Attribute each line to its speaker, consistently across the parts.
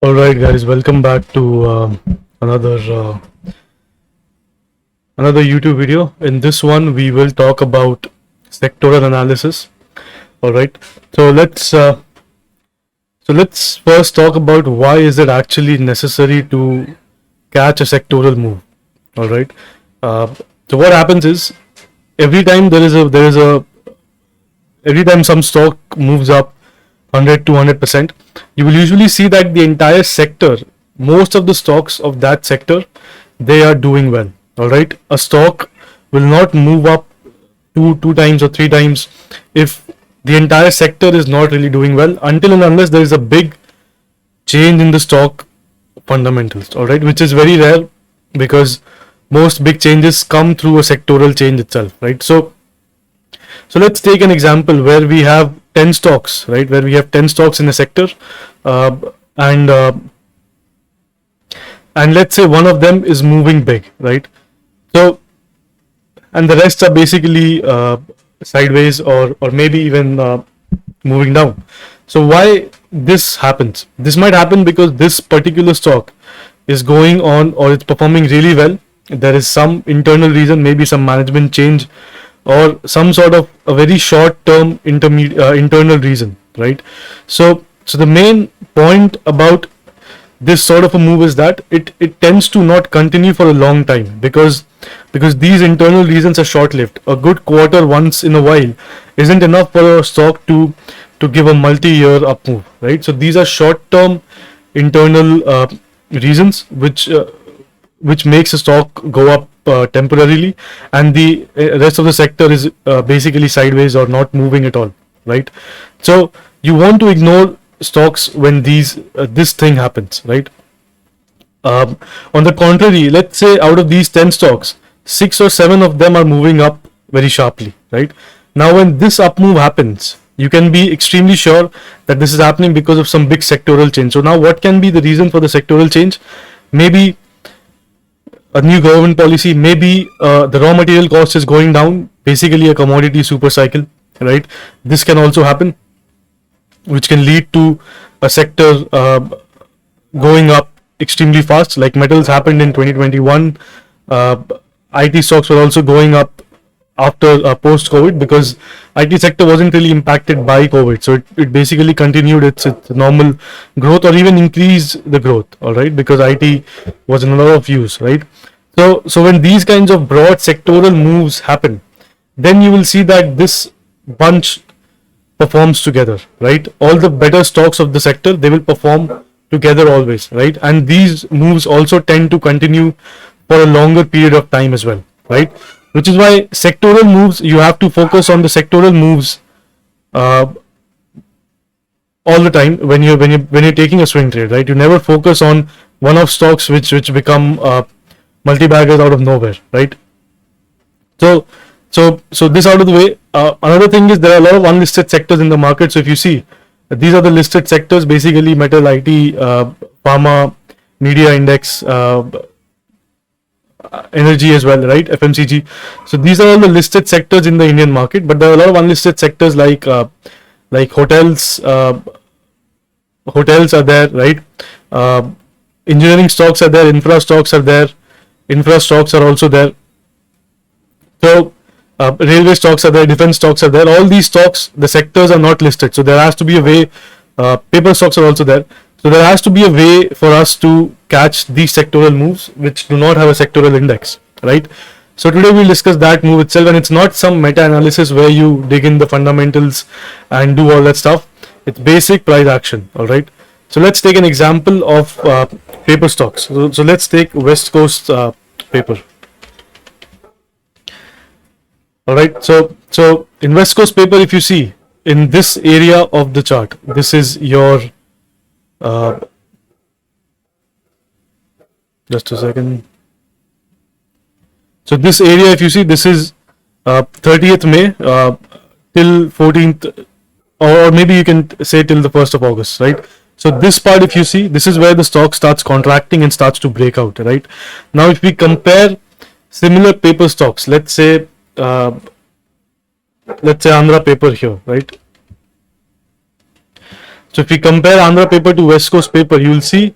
Speaker 1: All right, guys, welcome back to another another YouTube video. In this one, we will talk about sectoral analysis. All right, so let's first talk about why is it actually necessary to catch a sectoral move. All right, uh, so what happens is every time every time some stock moves up 100 to 100%, you will usually see that the entire sector, most of the stocks of that sector, they are doing well. All right, a stock will not move up two times or three times if the entire sector is not really doing well, until and unless there is a big change in the stock fundamentals. All right, which is very rare because most big changes come through a sectoral change itself, right? So let's take an example where we have 10 stocks, right? Where we have 10 stocks in a sector, uh, and uh, and let's say one of them is moving big, right? So and the rest are basically sideways or maybe even moving down. So why this happens? This might happen because this particular stock is going on or it's performing really well. There is some internal reason, maybe some management change or some sort of a very short term internal reason, right? So the main point about this sort of a move is that it tends to not continue for a long time because these internal reasons are short lived. A good quarter once in a while isn't enough for a stock to give a multi-year up move, right? So these are short term internal reasons which makes a stock go up temporarily, and the rest of the sector is basically sideways or not moving at all, right? So you want to ignore stocks when this thing happens, right? On the contrary, let's say out of these 10 stocks, 6 or 7 of them are moving up very sharply, right? Now when this up move happens, you can be extremely sure that this is happening because of some big sectoral change. So now what can be the reason for the sectoral change? Maybe a new government policy, maybe the raw material cost is going down, basically a commodity super cycle, right? This can also happen, which can lead to a sector going up extremely fast, like metals happened in 2021. IT stocks were also going up after post COVID because IT sector wasn't really impacted by COVID, so it basically continued its normal growth or even increased the growth. All right, because IT was in a lot of use, right? So when these kinds of broad sectoral moves happen, then you will see that this bunch performs together, right? All the better stocks of the sector, they will perform together always, right? And these moves also tend to continue for a longer period of time as well, right? Which is why sectoral moves, you have to focus on the sectoral moves uh, all the time when you're taking a swing trade, right? You never focus on one-off stocks which become multi-baggers out of nowhere, right? So this out of the way. Another thing is there are a lot of unlisted sectors in the market. So if you see, these are the listed sectors, basically metal, IT, pharma, media index, energy as well, right? FMCG. So these are all the listed sectors in the Indian market, but there are a lot of unlisted sectors like hotels. Hotels are there, right? Engineering stocks are there, infra stocks are there, infra stocks are also there. So railway stocks are there, defense stocks are there. All these stocks, the sectors are not listed, so there has to be a way. Paper stocks are also there, so there has to be a way for us to catch these sectoral moves which do not have a sectoral index, right? So today we'll discuss that move itself, and it's not some meta-analysis where you dig in the fundamentals and do all that stuff. It's basic price action, all right? So let's take an example of paper stocks. So let's take West Coast paper. All right. So in West Coast paper, if you see in this area of the chart, this is your uh, just a second. So this area, if you see, this is 30th May till 14th, or maybe you can say till the 1st of August, right? So this part, if you see, this is where the stock starts contracting and starts to break out, right? Now, if we compare similar paper stocks, let's say Andhra paper here, right? So if we compare Andhra paper to West Coast paper, you will see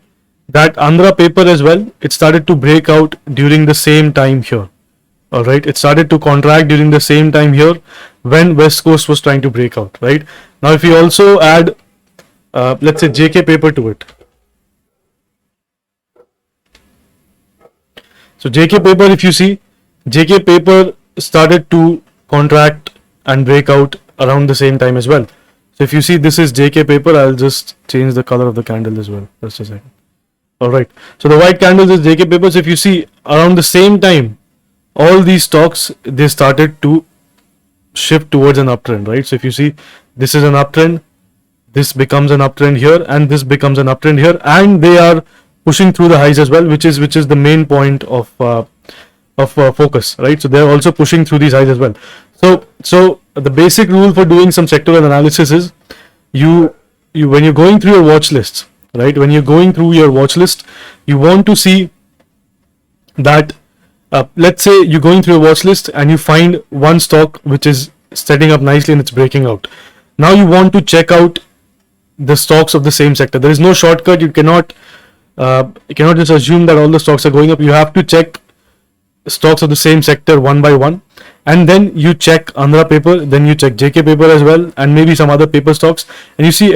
Speaker 1: that Andhra paper as well, it started to break out during the same time here. All right, it started to contract during the same time here when West Coast was trying to break out. Right now, if we also add, let's say JK paper to it. So JK paper, if you see, JK paper started to contract and break out around the same time as well. So if you see, this is JK paper. I'll just change the color of the candle as well. Just a second. All right. So the white candles is JK paper. So if you see, around the same time, all these stocks, they started to shift towards an uptrend, right? So if you see, this is an uptrend, this becomes an uptrend here, and this becomes an uptrend here, and they are pushing through the highs as well, which is the main point of focus, right? So they're also pushing through these highs as well. So the basic rule for doing some sectoral analysis is you when you're going through your watch list, right? When you're going through your watch list, you want to see that let's say you're going through a watch list and you find one stock which is setting up nicely and it's breaking out. Now you want to check out the stocks of the same sector. There is no shortcut. You cannot just assume that all the stocks are going up. You have to check stocks of the same sector one by one, and then you check Andhra paper, then you check JK paper as well, and maybe some other paper stocks, and you see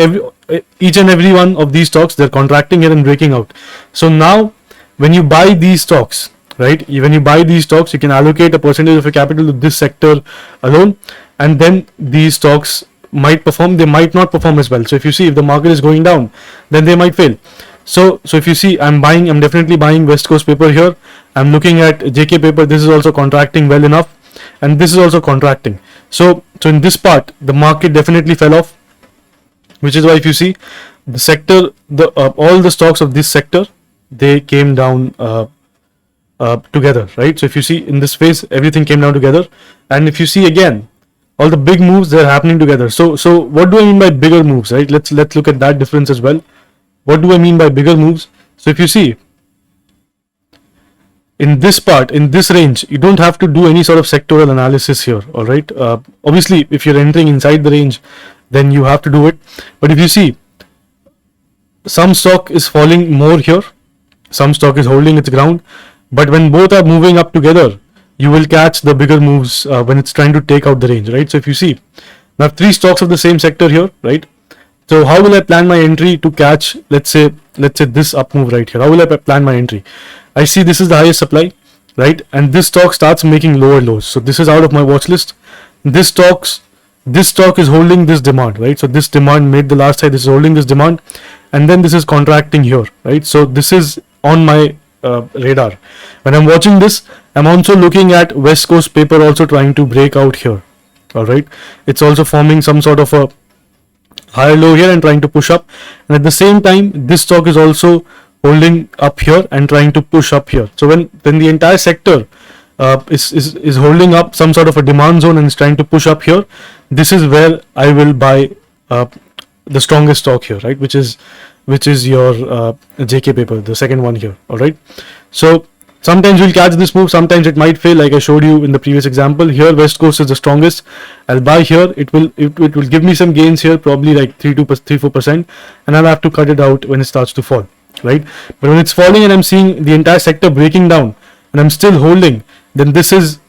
Speaker 1: each and every one of these stocks, they're contracting here and breaking out. So now when you buy these stocks, right, when you buy these stocks, you can allocate a percentage of your capital to this sector alone, and then these stocks might perform, they might not perform as well. So if you see, if the market is going down, then they might fail. So if you see, I'm definitely buying West Coast paper here. I'm looking at JK paper. This is also contracting well enough, and this is also contracting. So in this part, the market definitely fell off, which is why if you see the sector, all the stocks of this sector, they came down together, right? So if you see in this phase, everything came down together, and if you see again, all the big moves, they're happening together. So what do I mean by bigger moves, right? Let's look at that difference as well. What do I mean by bigger moves? So if you see in this part, in this range, you don't have to do any sort of sectoral analysis here. All right. Obviously, if you're entering inside the range, then you have to do it. But if you see, some stock is falling more here, some stock is holding its ground. But when both are moving up together, you will catch the bigger moves when it's trying to take out the range, right? So if you see, I have three stocks of the same sector here, right? So how will I plan my entry to catch, let's say this up move right here? How will I plan my entry? I see this is the highest supply, right? And this stock starts making lower lows. So this is out of my watch list. This stock is holding this demand, right? So this demand made the last high. This is holding this demand, and then this is contracting here, right? So this is on my radar. When I'm watching this, I'm also looking at West Coast paper also trying to break out here. All right, it's also forming some sort of a higher low here and trying to push up, and at the same time this stock is also holding up here and trying to push up here. So when the entire sector is holding up some sort of a demand zone and is trying to push up here, this is where I will buy the strongest stock here, right? Which is your JK paper, the second one here. All right. So sometimes you'll catch this move, sometimes it might fail, like I showed you in the previous example. Here West Coast is the strongest. I'll buy here. It will give me some gains here, probably like 3-4%, and I'll have to cut it out when it starts to fall, right? But when it's falling and I'm seeing the entire sector breaking down and I'm still holding, then this is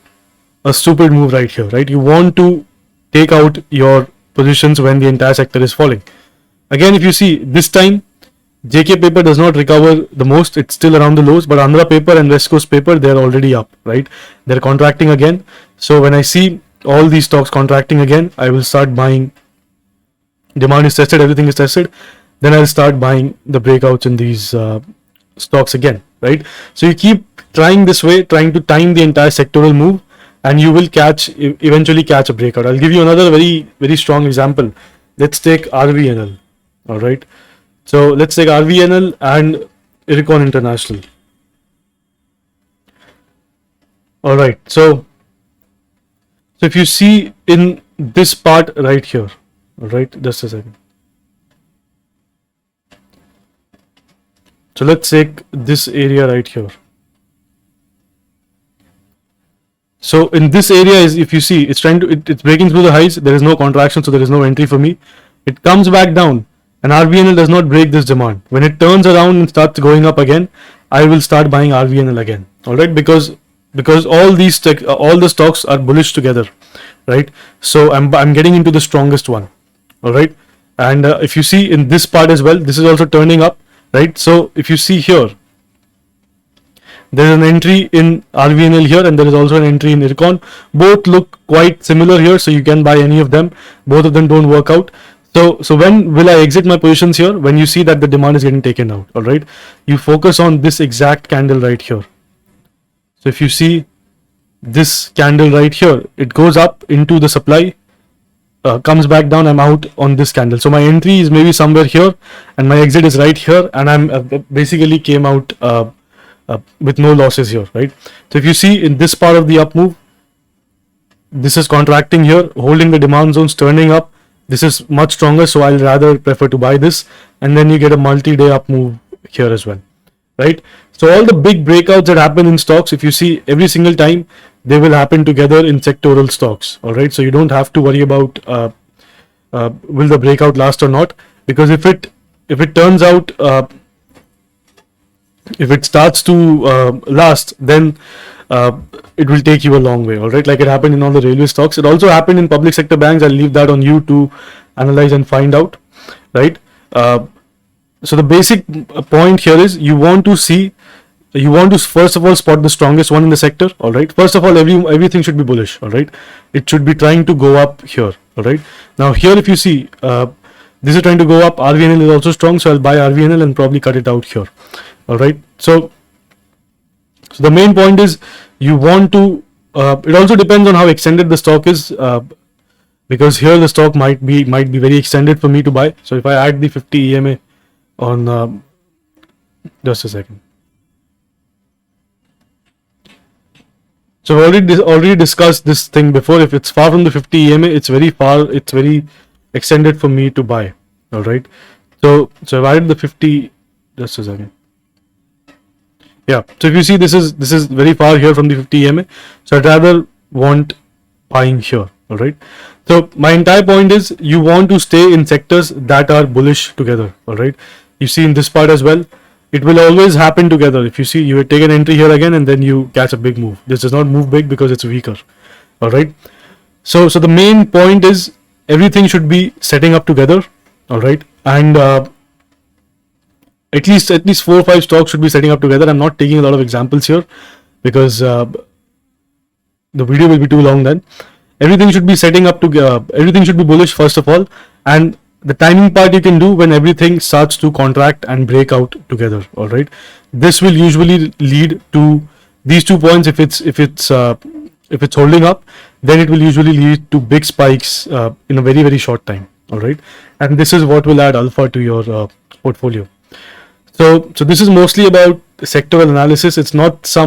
Speaker 1: a stupid move right here, right? You want to take out your positions when the entire sector is falling. Again, if you see this time, JK paper does not recover the most. It's still around the lows, but Andhra paper and West Coast paper, they're already up, right? They're contracting again. So when I see all these stocks contracting again, I will start buying. Demand is tested, everything is tested. Then I'll start buying the breakouts in these stocks again, right? So you keep trying this way, trying to time the entire sectoral move, and you will eventually catch a breakout. I'll give you another very, very strong example. Let's take RVNL, all right? So let's take RVNL and Ircon International. All right. So if you see in this part right here, all right, just a second. So let's take this area right here. So in this area is, if you see, it's breaking through the highs. There is no contraction, so there is no entry for me. It comes back down. and RVNL does not break this demand, when it turns around and starts going up again, I will start buying RVNL again. All right, because all these all the stocks are bullish together, right? So I'm getting into the strongest one. All right, and if you see in this part as well, this is also turning up, right? So if you see here, there is an entry in RVNL here, and there is also an entry in IRCON. Both look quite similar here, so you can buy any of them. Both of them don't work out. So when will I exit my positions here? When you see that the demand is getting taken out. All right, you focus on this exact candle right here. So if you see this candle right here, it goes up into the supply, comes back down, I'm out on this candle. So my entry is maybe somewhere here, and my exit is right here, and I'm basically came out with no losses here, right? So if you see in this part of the up move, this is contracting here, holding the demand zones, turning up. This is much stronger, so I'll rather prefer to buy this, and then you get a multi-day up move here as well, right? So all the big breakouts that happen in stocks, if you see every single time, they will happen together in sectoral stocks. All right, so you don't have to worry about will the breakout last or not, because if it turns out if it starts to last, then it will take you a long way. All right, like it happened in all the railway stocks. It also happened in public sector banks. I'll leave that on you to analyze and find out, right? So the basic point here is you want to first of all spot the strongest one in the sector. All right, first of all, everything should be bullish. All right, it should be trying to go up here. All right, now here if you see this is trying to go up, RVNL is also strong, so I'll buy RVNL and probably cut it out here. All right, so the main point is you want to it also depends on how extended the stock is, because here the stock might be very extended for me to buy. So if I add the 50 EMA on just a second. So I've already discussed this thing before. If it's far from the 50 EMA, it's very extended for me to buy. All right, so I've added the 50. Just a second. Yeah, so if you see this is very far here from the 50 EMA, so I'd rather want buying here. All right, so my entire point is you want to stay in sectors that are bullish together. All right, you see in this part as well, it will always happen together. If you see, you take an entry here again and then you catch a big move. This does not move big because it's weaker. All right, so the main point is everything should be setting up together. All right, and at least 4 or 5 stocks should be setting up together. I'm not taking a lot of examples here because the video will be too long then. Everything should be setting up to everything should be bullish first of all, and the timing part you can do when everything starts to contract and break out together. All right, this will usually lead to these 2 points. If it's holding up, then it will usually lead to big spikes in a very short time. All right, and this is what will add alpha to your portfolio. So this is mostly about sectoral analysis. It's not some